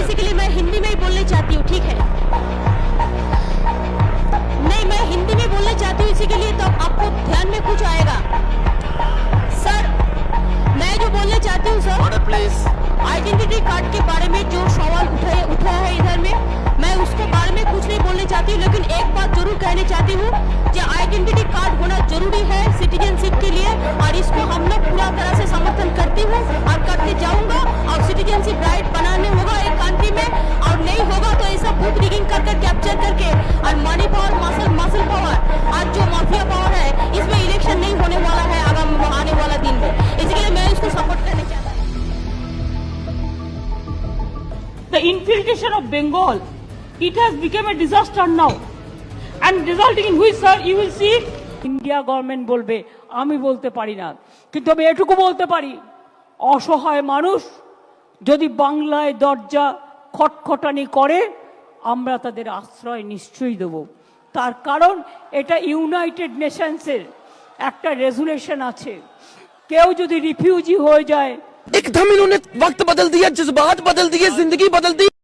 Basically मैं हिंदी में ही बोलना चाहती हूँ, ठीक है? नहीं, मैं हिंदी में बोलना चाहती हूँ, इसी के लिए तो आपको ध्यान में कुछ आएगा। सर, मैं जो बोलना चाहती हूँ सर, प्लीज आइडेंटिटी कार्ड के बारे में जो सवाल उठाया है इधर में, मैं उसके बारे में कुछ नहीं बोलना चाहती हूँ, लेकिन एक बात जरूर कहना चाहती हूँ कि आइडेंटिटी कार्ड होना जरूरी है सिटीजनशिप के लिए, और इसको हम लोग पूरा तरह से समर्थन करती हूँ और करते जाऊंगा। और सिटीजनशिप राइट बनाने होगा एक कंट्री में, और नहीं होगा तो ऐसा बूथ रिगिंग करके कैप्चर करके और मनी पावर मसल पावर और जो माफिया पावर है, इसमें इलेक्शन नहीं होने वाला है आने वाला दिन में। इसलिए मैं इसको सपोर्ट करना चाहता हूँ। The infiltration of Bengal, it has become a disaster now, and resulting in which, sir, you will see India government বলবে, আমি বলতে পারি না, কিন্তু আমি এটুকু বলতে পারি, অসহায় মানুষ যদি বাংলায় দরজা খটখটানি করে, আমরা তাদের আশ্রয় নিশ্চয়ই দেব। তার কারণ এটা ইউনাইটেড নেশনসের একটা রেজুলেশন আছে, কেউ যদি রিফিউজি হয়ে যায়, एकदम इन्होंने वक्त बदल दिया, जज्बात बदल दिए, जिंदगी बदल दी।